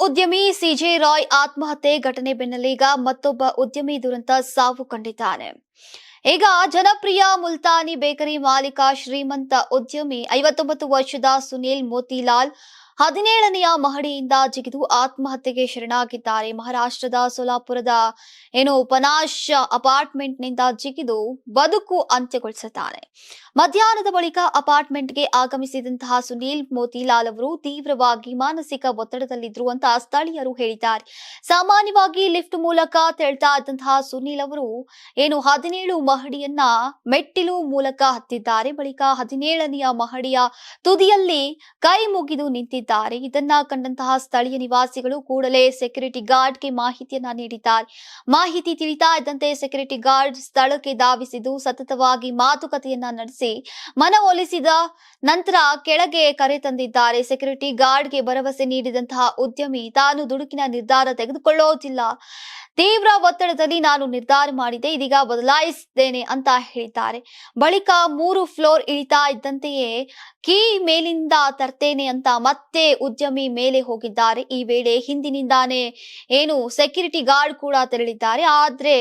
ಉದ್ಯಮಿ ಸಿಜೆ ರಾಯ್ ಆತ್ಮಹತ್ಯೆ ಘಟನೆ ಬೆನ್ನಲ್ಲೀಗ ಮತ್ತೊಬ್ಬ ಉದ್ಯಮಿ ದುರಂತ ಸಾವು ಕಂಡಿದ್ದಾನೆ. ಈಗ ಜನಪ್ರಿಯ ಮುಲ್ತಾನಿ ಬೇಕರಿ ಮಾಲೀಕ ಶ್ರೀಮಂತ ಉದ್ಯಮಿ 59 ವರ್ಷದ ಸುನೀಲ್ ಮೋತಿಲಾಲ್ 17ನೆಯ ಮಹಡಿಯಿಂದ ಜಿಗಿದು ಆತ್ಮಹತ್ಯೆಗೆ ಶರಣಾಗಿದ್ದಾರೆ. ಮಹಾರಾಷ್ಟ್ರದ ಸೋಲಾಪುರದ ಪನಾಶ್ ಅಪಾರ್ಟ್ಮೆಂಟ್ನಿಂದ ಜಿಗಿದು ಬದುಕು ಅಂತ್ಯಗೊಳಿಸಿದ್ದಾರೆ. ಮಧ್ಯಾಹ್ನದ ಬಳಿಕ ಅಪಾರ್ಟ್ಮೆಂಟ್ಗೆ ಆಗಮಿಸಿದಂತಹ ಸುನೀಲ್ ಮೋತಿಲಾಲ್ ಅವರು ತೀವ್ರವಾಗಿ ಮಾನಸಿಕ ಒತ್ತಡದಲ್ಲಿದ್ರು ಅಂತ ಸ್ಥಳೀಯರು ಹೇಳಿದ್ದಾರೆ. ಸಾಮಾನ್ಯವಾಗಿ ಲಿಫ್ಟ್ ಮೂಲಕ ತೆರಳ್ತಾ ಇದ್ದಂತಹ ಸುನೀಲ್ ಅವರು 17 ಮಹಡಿಯನ್ನ ಮೆಟ್ಟಿಲು ಮೂಲಕ ಹತ್ತಿದ್ದಾರೆ. ಬಳಿಕ 17ನೆಯ ಮಹಡಿಯ ತುದಿಯಲ್ಲಿ ಕೈ ಮುಗಿದು ನಿಂತಿದ್ದಾರೆ. ಇದನ್ನ ಕಂಡಂತಹ ಸ್ಥಳೀಯ ನಿವಾಸಿಗಳು ಕೂಡಲೇ ಸೆಕ್ಯೂರಿಟಿ ಗಾರ್ಡ್ಗೆ ಮಾಹಿತಿಯನ್ನ ನೀಡಿದ್ದಾರೆ. ಮಾಹಿತಿ ತಿಳಿತಾ ಇದ್ದಂತೆ ಸೆಕ್ಯೂರಿಟಿ ಗಾರ್ಡ್ ಸ್ಥಳಕ್ಕೆ ಧಾವಿಸಿದ್ದು ಸತತವಾಗಿ ಮಾತುಕತೆಯನ್ನ ನಡೆಸಿ ಮನವೊಲಿಸಿದ ನಂತರ ಕೆಳಗೆ ಕರೆ ತಂದಿದ್ದಾರೆ. ಸೆಕ್ಯೂರಿಟಿ ಗಾರ್ಡ್ಗೆ ಭರವಸೆ ನೀಡಿದಂತಹ ಉದ್ಯಮಿ ತಾನು ದುಡುಕಿನ ನಿರ್ಧಾರ ತೆಗೆದುಕೊಳ್ಳೋದಿಲ್ಲ, ತೀವ್ರ ಒತ್ತಡದಲ್ಲಿ ನಾನು ನಿರ್ಧಾರ ಮಾಡಿದೆ, ಇದೀಗ ಬದಲಾಯಿಸಿದ್ದೇನೆ ಅಂತ ಹೇಳಿದ್ದಾರೆ. ಬಳಿಕ 3 ಫ್ಲೋರ್ ಇಳಿತಾ ಇದ್ದಂತೆಯೇ ಕೀ ಮೇಲಿಂದ ತರ್ತೇನೆ ಅಂತ ಮತ್ತೆ ಉದ್ಯಮಿ ಮೇಲೆ ಹೋಗಿದ್ದಾರೆ. ಈ ವೇಳೆ ಹಿಂದಿನಿಂದಾನೇ ಸೆಕ್ಯೂರಿಟಿ ಗಾರ್ಡ್ ಕೂಡ ತೆರಳಿದ್ದಾರೆ. ಆದ್ರೆ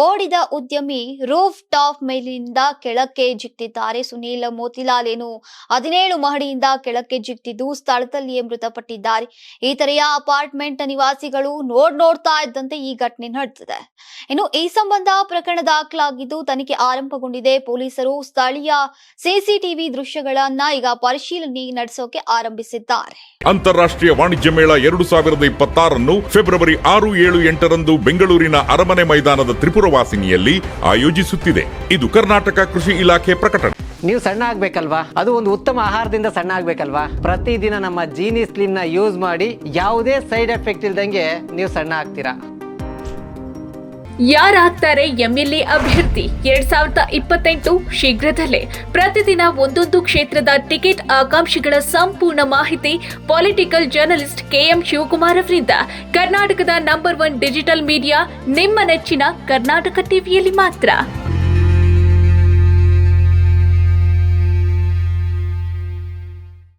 ಓಡಿದ ಉದ್ಯಮಿ ರೂಫ್ ಟಾಪ್ ಮೇಲಿನಿಂದ ಕೆಳಕ್ಕೆ ಜಿಗ್ತಿದ್ದಾರೆ. ಸುನೀಲ್ ಮೋತಿಲಾಲ್ 17 ಮಹಡಿಯಿಂದ ಕೆಳಕ್ಕೆ ಜಿಗ್ತಿದ್ದು ಸ್ಥಳದಲ್ಲಿಯೇ ಮೃತಪಟ್ಟಿದ್ದಾರೆ. ಈ ತರೆಯ ಅಪಾರ್ಟ್ಮೆಂಟ್ ನಿವಾಸಿಗಳು ನೋಡ್ತಾ ಇದ್ದಂತೆ ಈ ಘಟನೆ ನಡೆದಿದೆ. ಈ ಸಂಬಂಧ ಪ್ರಕರಣ ದಾಖಲಾಗಿದ್ದು ತನಿಖೆ ಆರಂಭಗೊಂಡಿದೆ. ಪೊಲೀಸರು ಸ್ಥಳೀಯ ಸಿಸಿಟಿವಿ ದೃಶ್ಯಗಳನ್ನ ಈಗ ಪರಿಶೀಲನೆ ನಡೆಸೋಕೆ ಆರಂಭಿಸಿದ್ದಾರೆ. ಅಂತಾರಾಷ್ಟ್ರೀಯ ವಾಣಿಜ್ಯ ಮೇಳ 2026 ಫೆಬ್ರವರಿ 6, 7, 8ರಂದು ಬೆಂಗಳೂರಿನ ಅರಮನೆ ಮೈದಾನದ ತ್ರಿಪುರವಾಸಿನಿಯಲ್ಲಿ ಆಯೋಜಿಸುತ್ತಿದೆ. ಇದು ಕರ್ನಾಟಕ ಕೃಷಿ ಇಲಾಖೆ ಪ್ರಕಟಣೆ. ನೀವು ಸಣ್ಣ ಆಗ್ಬೇಕಲ್ವಾ? ಅದು ಒಂದು ಉತ್ತಮ ಆಹಾರದಿಂದ ಸಣ್ಣ ಆಗ್ಬೇಕಲ್ವಾ? ಪ್ರತಿದಿನ ನಮ್ಮ ಜೀನಿ ಸ್ಲಿಮ್ ನ ಯೂಸ್ ಮಾಡಿ ಯಾವುದೇ ಸೈಡ್ ಎಫೆಕ್ಟ್ ಇಲ್ದಂಗೆ ನೀವು ಸಣ್ಣ ಆಗ್ತೀರಾ. ಯಾರಾಗ್ತಾರೆ ಎಂಎಲ್ಎ ಅಭ್ಯರ್ಥಿ 2028 ಶೀಘ್ರದಲ್ಲೇ. ಪ್ರತಿದಿನ ಒಂದೊಂದು ಕ್ಷೇತ್ರದ ಟಿಕೆಟ್ ಆಕಾಂಕ್ಷಿಗಳ ಸಂಪೂರ್ಣ ಮಾಹಿತಿ ಪೊಲಿಟಿಕಲ್ ಜರ್ನಲಿಸ್ಟ್ KM ಶಿವಕುಮಾರ್ ಅವರಿಂದ. ಕರ್ನಾಟಕದ ನಂಬರ್ 1 ಡಿಜಿಟಲ್ ಮೀಡಿಯಾ ನಿಮ್ಮ ನೆಚ್ಚಿನ ಕರ್ನಾಟಕ ಟಿವಿಯಲ್ಲಿ ಮಾತ್ರ.